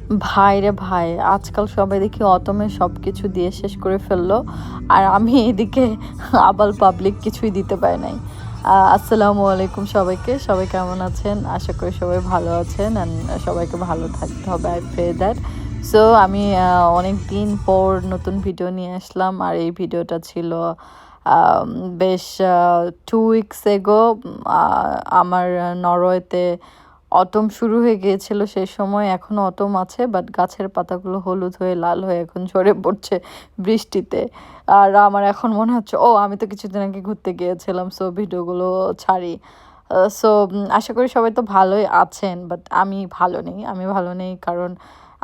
ভাই রে ভাই, আজকাল সবাই দেখি অটমে সবকিছু দিয়ে শেষ করে ফেললো, আর আমি এদিকে আবাল পাবলিক কিছুই দিতে পারি নাই। আসসালামু আলাইকুম সবাইকে। সবাই কেমন আছেন? আশা করি সবাই ভালো আছেন অ্যান্ড সবাইকে ভালো থাকতে হবে, আই প্রে দ্যাট। সো আমি অনেক দিন পর নতুন ভিডিও নিয়ে আসলাম, আর এই ভিডিওটা ছিল আম, বেশ 2 উইকস এগো। আমার নরওয়েতে অটম শুরু হয়ে গিয়েছিল সেই সময়। এখনও অটম আছে, বাট গাছের পাতাগুলো হলুদ হয়ে লাল হয়ে এখন ঝরে পড়ছে বৃষ্টিতে। আর আমার এখন মনে হচ্ছে আমি তো কিছুদিন আগে ঘুরতে গিয়েছিলাম, সো ভিডিওগুলো ছাড়ি। সো আশা করি সবাই তো ভালোই আছেন, বাট আমি ভালো নেই কারণ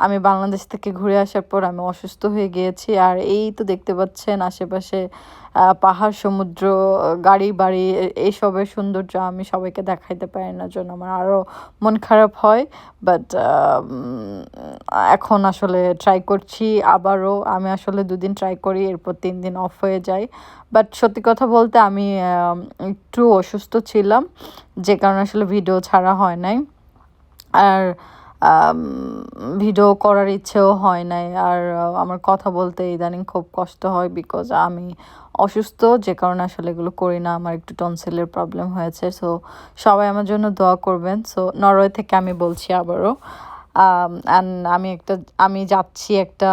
আমি বাংলাদেশ থেকে ঘুরে আসার পর আমি অসুস্থ হয়ে গিয়েছি। আর এই তো দেখতে পাচ্ছেন আশেপাশে পাহাড়, সমুদ্র, গাড়ি বাড়ি, এইসবের সৌন্দর্য আমি সবাইকে দেখাইতে পারি না, জন্য আমার আরও মন খারাপ হয়। বাট এখন আসলে ট্রাই করছি আবারও। আমি আসলে 2 দিন ট্রাই করি, এরপর 3 দিন অফ হয়ে যায়। বাট সত্যি কথা বলতে আমি একটু অসুস্থ ছিলাম, যে কারণে আসলে ভিডিও ছাড়া হয় নাই। আর ভিডিও করার ইচ্ছেও হয় নাই। আর আমার কথা বলতে ইদানিং খুব কষ্ট হয়, বিকজ আমি অসুস্থ, যে কারণে আসলে এগুলো করি না। আমার একটু টনসিলের প্রবলেম হয়েছে। সো সবাই আমার জন্য দোয়া করবেন। সো নরওয়ে থেকে আমি বলছি আবারও। অ্যান্ড আমি যাচ্ছি একটা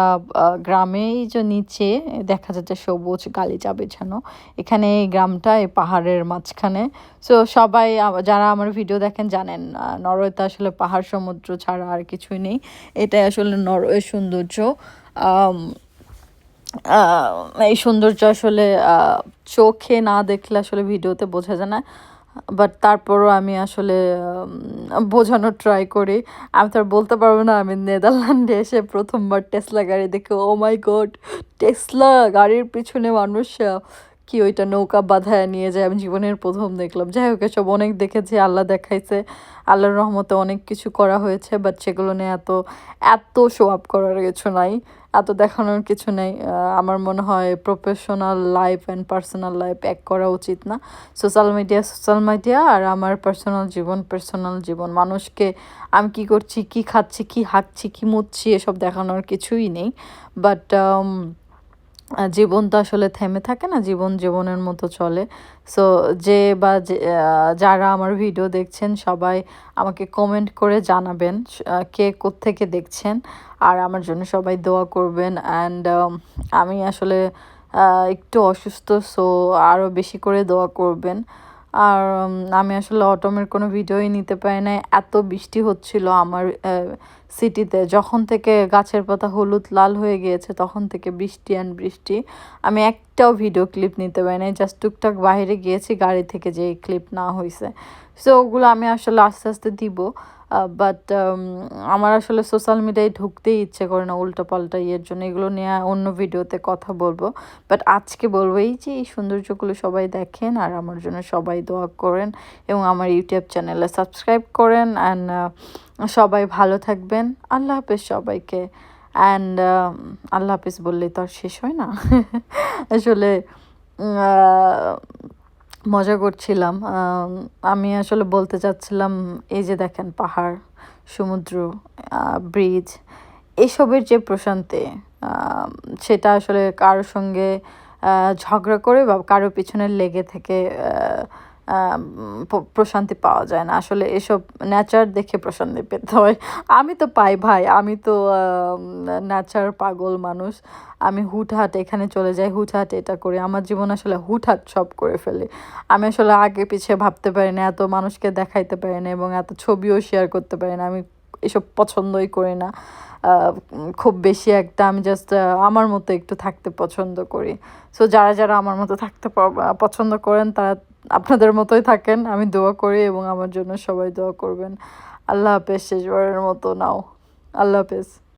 গ্রামে, এই যে নিচে দেখা যাচ্ছে সবুজ গালিচা বিছানো, এখানে এই গ্রামটা এই পাহাড়ের মাঝখানে। সো সবাই যারা আমার ভিডিও দেখেন জানেন, নরওয়েতে আসলে পাহাড় সমুদ্র ছাড়া আর কিছুই নেই। এটাই আসলে নরওয়ের সৌন্দর্য। আম, এই সৌন্দর্য আসলে চোখে না দেখলে আসলে ভিডিওতে বোঝা যায় না। বাট তারপরও আমি আসলে বোঝানোর ট্রাই করি। আমি তো আর বলতে পারবো না আমি নেদারল্যান্ডে এসে প্রথমবার টেসলা গাড়ি দেখে ও মাই গড, টেসলা গাড়ির পিছনে মানুষ কি ওইটা নৌকা বাঁধায় নিয়ে যায়, আমি জীবনের প্রথম দেখলাম। যাই হোক, এসব অনেক দেখেছি, আল্লাহ দেখাইছে, আল্লাহর রহমতে অনেক কিছু করা হয়েছে, বাট সেগুলো নিয়ে এত এত শো আপ করার কিছু নাই, এত দেখানোর কিছু নেই। আমার মনে হয় professional life and personal life এক করা উচিত না। সোশ্যাল মিডিয়া আর আমার পার্সোনাল জীবন মানুষকে আমি কি করছি, কি খাচ্ছি, কি হাঁটছি, কি মুতছি, এসব দেখানোর কিছুই নেই। বাট জীবন তো আসলে থেমে থাকে না, জীবন জীবনের মতো চলে। সো যারা আমার ভিডিও দেখছেন সবাই আমাকে কমেন্ট করে জানাবেন কে কোত্থেকে দেখছেন, আর আমার জন্য সবাই দোয়া করবেন। অ্যান্ড আমি আসলে একটু অসুস্থ, সো আরও বেশি করে দোয়া করবেন। আর আমি আসলে অটমের কোনো ভিডিওই নিতে পারি না, এত বৃষ্টি হচ্ছিল আমার সিটিতে। যখন থেকে গাছের পাতা হলুদ লাল হয়ে গিয়েছে তখন থেকে বৃষ্টি অ্যান্ড বৃষ্টি। আমি একটাও ভিডিও ক্লিপ নিতে পারি না, জাস্ট টুকটাক বাইরে গিয়েছি গাড়ি থেকে, যে ক্লিপ না হয়েছে। সো ওগুলো আমি আসলে আস্তে আস্তে দিব। বাট আমার আসলে সোশ্যাল মিডিয়ায় ঢুকতেই ইচ্ছে করে না উল্টোপাল্টা ইয়ের জন্য, এগুলো নিয়ে অন্য ভিডিওতে কথা বলবো। বাট আজকে বলবো এই যে এই সৌন্দর্যগুলো সবাই দেখেন, আর আমার জন্য সবাই দোয়া করেন, এবং আমার ইউটিউব চ্যানেলে সাবস্ক্রাইব করেন। অ্যান্ড সবাই ভালো থাকবেন। আল্লাহ হাফেজ সবাইকে। অ্যান্ড আল্লাহ হাফেজ বললেই তো আর শেষ হয় না। আসলে মজা করছিলাম। আমি আসলে বলতে চাচ্ছিলাম, এই যে দেখেন পাহাড়, সমুদ্র, ব্রিজ, এসবের যে প্রশান্তি, সেটা আসলে কারোর সঙ্গে ঝগড়া করে বা কারো পিছনে লেগে থেকে প্রশান্তি পাওয়া যায় না। আসলে এসব নেচার দেখে প্রশান্তি পেতে হয়। আমি তো পাই ভাই, আমি তো নেচার পাগল মানুষ। আমি হুটহাট এখানে চলে যাই, হুটহাট এটা করি, আমার জীবন আসলে হুটহাট সব করে ফেলি। আমি আসলে আগে পিছিয়ে ভাবতে পারি না, এত মানুষকে দেখাইতে পারি না, এবং এত ছবিও শেয়ার করতে পারি না। আমি এসব পছন্দই করি না খুব বেশি একটা। আমি জাস্ট আমার মতো একটু থাকতে পছন্দ করি। সো যারা যারা আমার মতো থাকতে পছন্দ করেন তারা আপনাদের মতোই থাকেন, আমি দোয়া করি, এবং আমার জন্য সবাই দোয়া করবেন। আল্লাহ হাফেজ, শেষবারের মতো নাও। আল্লাহ হাফেজ।